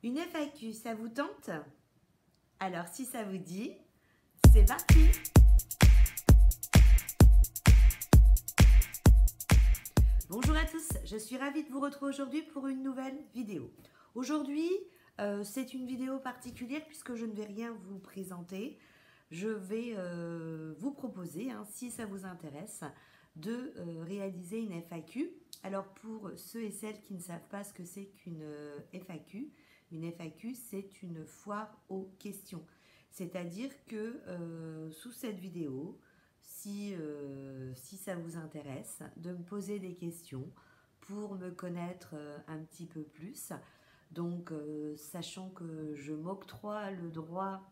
Une FAQ, ça vous tente? Alors si ça vous dit, c'est parti! Bonjour à tous, je suis ravie de vous retrouver aujourd'hui pour une nouvelle vidéo. Aujourd'hui, c'est une vidéo particulière puisque je ne vais rien vous présenter. Je vais vous proposer, si ça vous intéresse, de réaliser une FAQ. Alors pour ceux et celles qui ne savent pas ce que c'est qu'une FAQ, une FAQ c'est une foire aux questions. C'est-à-dire que sous cette vidéo, si ça vous intéresse, de me poser des questions pour me connaître un petit peu plus. Donc sachant que je m'octroie le droit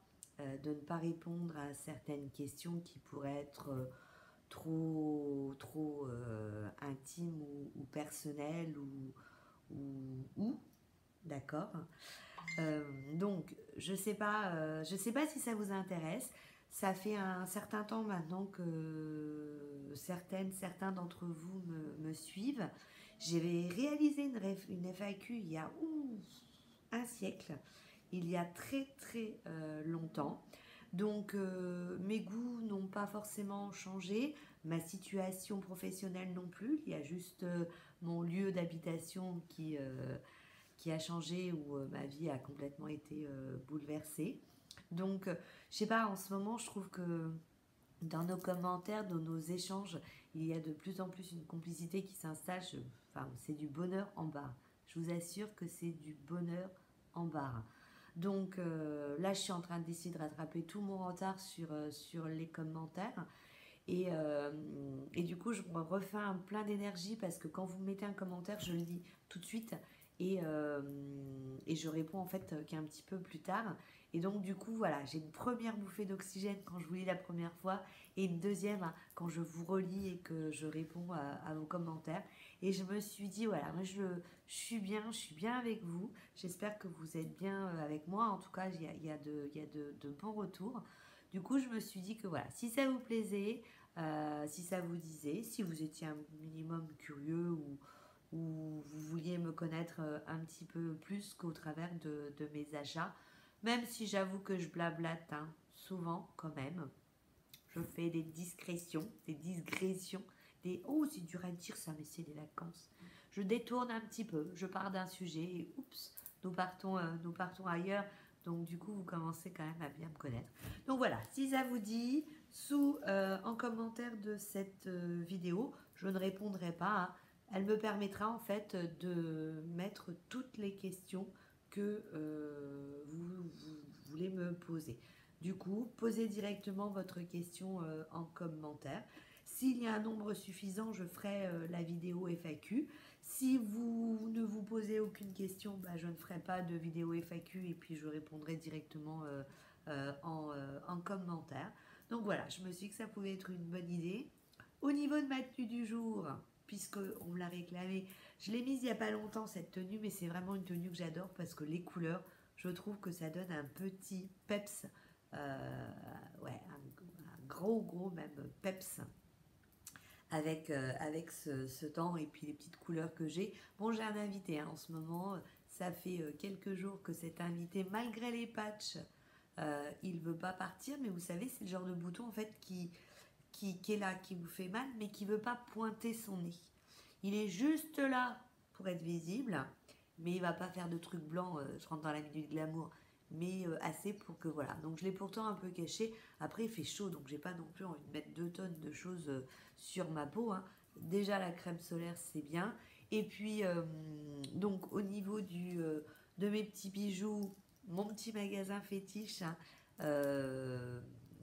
de ne pas répondre à certaines questions qui pourraient être trop intimes ou personnelles ou d'accord. Donc je sais pas si ça vous intéresse. Ça fait un certain temps maintenant que certains d'entre vous me suivent. J'ai réalisé une FAQ il y a un siècle, il y a très longtemps. Donc mes goûts n'ont pas forcément changé, ma situation professionnelle non plus. Il y a juste mon lieu d'habitation qui a changé, où ma vie a complètement été bouleversée. Donc je sais pas, en ce moment je trouve que dans nos commentaires, dans nos échanges, il y a de plus en plus une complicité qui s'installe. Enfin, c'est du bonheur en barre. Je vous assure que c'est du bonheur en barre. Donc là, je suis en train d'essayer de rattraper tout mon retard sur les commentaires. Et du coup, je me refais un plein d'énergie parce que quand vous mettez un commentaire, je le lis tout de suite et je réponds en fait qu'un petit peu plus tard. Et donc du coup, voilà, j'ai une première bouffée d'oxygène quand je vous lis la première fois et une deuxième quand je vous relis et que je réponds à vos commentaires. Et je me suis dit, voilà, moi je suis bien avec vous. J'espère que vous êtes bien avec moi. En tout cas, il y a de bons retours. Du coup, je me suis dit que voilà, si ça vous plaisait, si ça vous disait, si vous étiez un minimum curieux ou vous vouliez me connaître un petit peu plus qu'au travers de mes achats, même si j'avoue que je blablate souvent quand même. Je fais des digressions, oh c'est dur à dire ça, mais c'est les vacances. Je détourne un petit peu, je pars d'un sujet et oups, nous partons ailleurs. Donc du coup, vous commencez quand même à bien me connaître. Donc voilà, si ça vous dit, en commentaire de cette vidéo, je ne répondrai pas. Elle me permettra en fait de mettre toutes les questions que vous voulez me poser. Du coup, posez directement votre question en commentaire. S'il y a un nombre suffisant, je ferai la vidéo FAQ. Si vous ne vous posez aucune question, je ne ferai pas de vidéo FAQ et puis je répondrai directement en commentaire. Donc voilà, je me suis dit que ça pouvait être une bonne idée. Au niveau de ma tenue du jour, puisqu'on me l'a réclamé, je l'ai mise il n'y a pas longtemps cette tenue, mais c'est vraiment une tenue que j'adore parce que les couleurs, je trouve que ça donne un petit peps. Ouais, un gros même peps avec ce temps et puis les petites couleurs que j'ai. Bon, j'ai un invité en ce moment, ça fait quelques jours que cet invité, malgré les patchs, il veut pas partir, mais vous savez, c'est le genre de bouton en fait qui est là, qui vous fait mal, mais qui veut pas pointer son nez. Il est juste là pour être visible, mais il va pas faire de trucs blancs, je rentre dans la minute glamour, mais assez pour que voilà. Donc je l'ai pourtant un peu caché. Après il fait chaud, donc j'ai pas non plus envie de mettre 2 tonnes de choses sur ma peau. Déjà la crème solaire c'est bien. Et puis donc au niveau de mes petits bijoux, mon petit magasin fétiche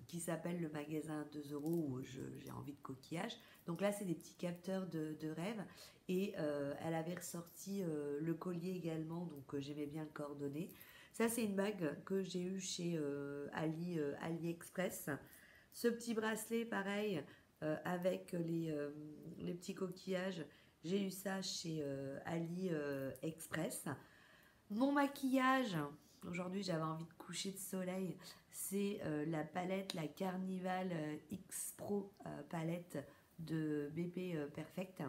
qui s'appelle le magasin 2 € où j'ai envie de coquillage. Donc là c'est des petits capteurs de rêve. Et elle avait ressorti le collier également, donc j'aimais bien le coordonner. Ça, c'est une bague que j'ai eue chez AliExpress. Ce petit bracelet, pareil, avec les petits coquillages, j'ai eu ça chez AliExpress. Mon maquillage, aujourd'hui j'avais envie de coucher de soleil, c'est la palette, la Carnival X Pro palette de BP Perfect.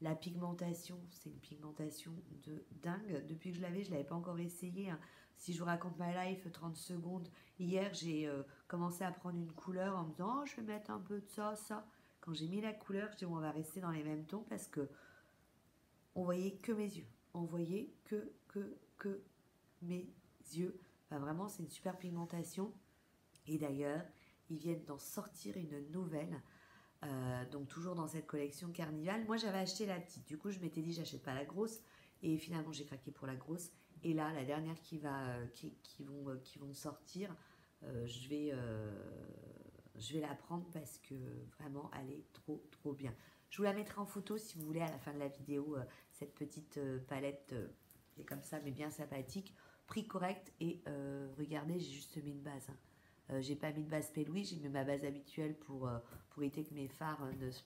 La pigmentation, c'est une pigmentation de dingue. Depuis que je l'avais pas encore essayé, hein. Si je vous raconte ma life, 30 secondes. Hier, j'ai commencé à prendre une couleur en me disant, oh, je vais mettre un peu de ça, ça. Quand j'ai mis la couleur, je dis, on va rester dans les mêmes tons parce que on voyait que mes yeux. On voyait que mes yeux. Enfin, vraiment, c'est une super pigmentation. Et d'ailleurs, ils viennent d'en sortir une nouvelle. Donc toujours dans cette collection Carnival. Moi j'avais acheté la petite, du coup je m'étais dit j'achète pas la grosse et finalement j'ai craqué pour la grosse. Et là la dernière qui vont sortir, je vais la prendre parce que vraiment elle est trop bien. Je vous la mettrai en photo si vous voulez à la fin de la vidéo, cette petite palette qui est comme ça mais bien sympathique, prix correct et regardez j'ai juste mis une base. Hein. J'ai pas mis de base Pélouis, j'ai mis ma base habituelle pour éviter que mes fards ne se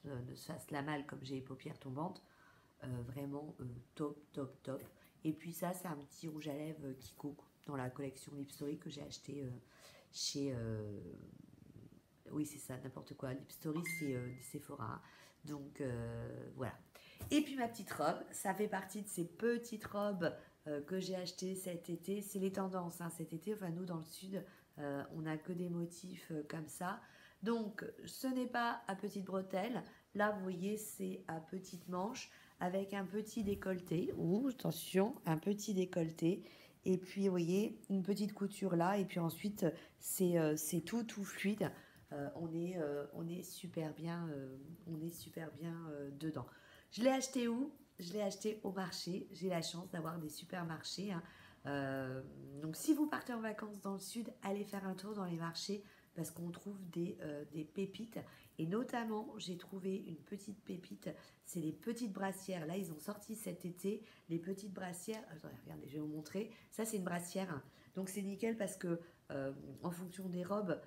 fassent la malle comme j'ai les paupières tombantes. Vraiment top. Et puis ça, c'est un petit rouge à lèvres Kiko dans la collection Lip Story que j'ai acheté chez... oui, c'est ça, n'importe quoi. Lip Story, c'est Sephora. Donc voilà. Et puis ma petite robe, ça fait partie de ces petites robes que j'ai achetées cet été. C'est les tendances, hein, cet été. Enfin, nous, dans le sud, on n'a que des motifs comme ça. Donc, ce n'est pas à petite bretelle. Là, vous voyez, c'est à petite manche avec un petit décolleté. Ouh, attention, un petit décolleté. Et puis, vous voyez, une petite couture là. Et puis ensuite, c'est tout fluide. On est super bien, dedans. Je l'ai acheté où? Je l'ai acheté au marché. J'ai la chance d'avoir des supermarchés. Hein. Donc si vous partez en vacances dans le sud, allez faire un tour dans les marchés parce qu'on trouve des pépites. Et notamment, j'ai trouvé une petite pépite. C'est les petites brassières. Là, ils ont sorti cet été les petites brassières. Attendez, regardez, je vais vous montrer. Ça, c'est une brassière. Hein. Donc c'est nickel parce que en fonction des robes,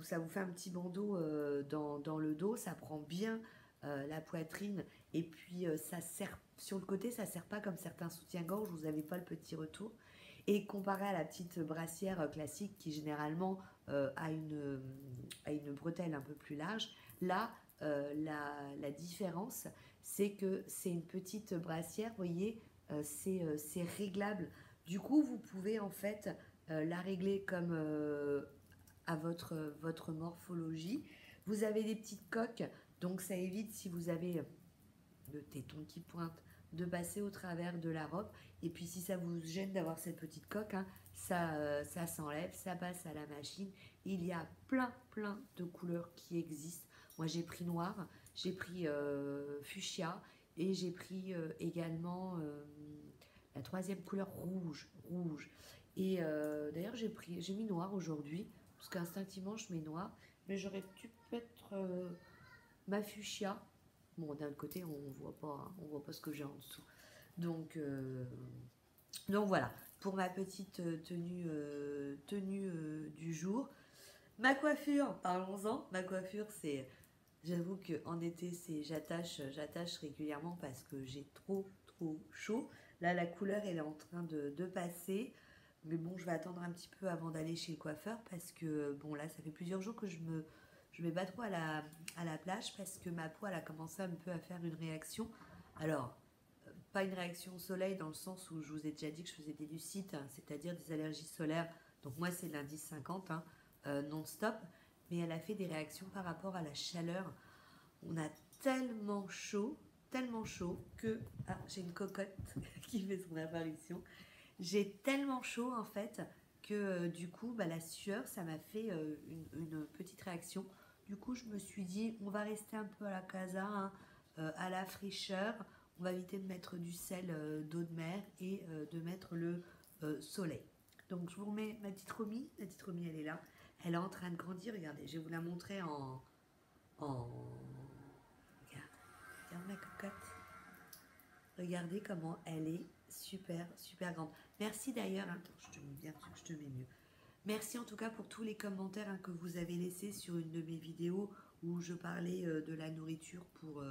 ça vous fait un petit bandeau dans le dos, ça prend bien la poitrine et puis ça sert sur le côté, ça sert pas comme certains soutiens-gorge, vous n'avez pas le petit retour. Et comparé à la petite brassière classique qui généralement a une bretelle un peu plus large, là la différence c'est que c'est une petite brassière, vous voyez, c'est réglable. Du coup vous pouvez en fait la régler comme à votre morphologie. Vous avez des petites coques, donc ça évite si vous avez le téton qui pointe de passer au travers de la robe. Et puis si ça vous gêne d'avoir cette petite coque, hein, ça s'enlève, ça passe à la machine. Il y a plein de couleurs qui existent. Moi j'ai pris noir, j'ai pris fuchsia et j'ai pris également la troisième couleur rouge. Et d'ailleurs j'ai mis noir aujourd'hui parce qu'instinctivement je mets noir, mais j'aurais pu mettre ma fuchsia. Bon, d'un côté on voit pas ce que j'ai en dessous. Donc voilà pour ma petite tenue du jour. Ma coiffure, parlons-en. Ma coiffure, c'est, j'avoue qu'en été, j'attache régulièrement parce que j'ai trop chaud. Là, la couleur, elle est en train de passer. Mais bon, je vais attendre un petit peu avant d'aller chez le coiffeur parce que, bon, là, ça fait plusieurs jours que je mets pas trop à la plage parce que ma peau, elle a commencé un peu à faire une réaction. Alors, pas une réaction au soleil dans le sens où je vous ai déjà dit que je faisais des lucites, hein, c'est-à-dire des allergies solaires. Donc moi, c'est l'indice 50, hein, non-stop. Mais elle a fait des réactions par rapport à la chaleur. On a tellement chaud que... Ah, j'ai une cocotte qui fait son apparition. J'ai tellement chaud en fait que du coup la sueur ça m'a fait une petite réaction. Du coup je me suis dit on va rester un peu à la casa, hein, à la fraîcheur, on va éviter de mettre du sel d'eau de mer et de mettre le soleil. Donc je vous remets ma petite Romy elle est là, elle est en train de grandir, regardez, je vais vous la montrer en... Regarde ma cocotte. Regardez comment elle est super grande. Merci d'ailleurs, attends, je te mets bien, je te mets mieux. Merci en tout cas pour tous les commentaires hein, que vous avez laissés sur une de mes vidéos où je parlais de la nourriture pour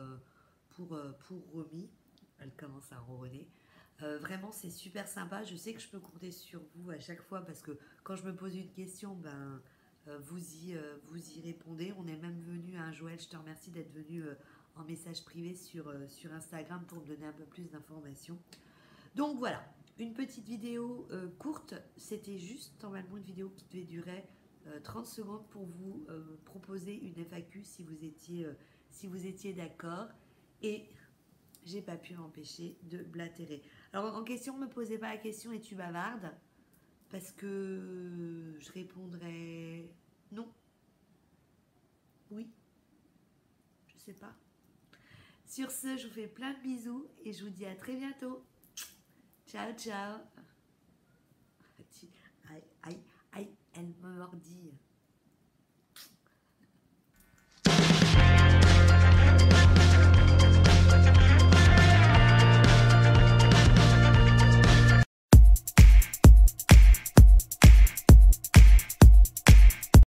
Romy. Elle commence à ronronner. Vraiment, c'est super sympa. Je sais que je peux compter sur vous à chaque fois parce que quand je me pose une question, vous y répondez. On est même venu, hein, Joël, je te remercie d'être venu en message privé sur Instagram pour me donner un peu plus d'informations. Donc voilà, une petite vidéo courte. C'était juste normalement une vidéo qui devait durer 30 secondes pour vous proposer une FAQ si vous étiez d'accord. Et j'ai pas pu m'empêcher de blatérer. Alors en question, ne me posez pas la question es-tu bavarde? Parce que je répondrai non. Oui. Je sais pas. Sur ce, je vous fais plein de bisous et je vous dis à très bientôt. Ciao, ciao. Aïe, aïe, aïe, elle me mordit.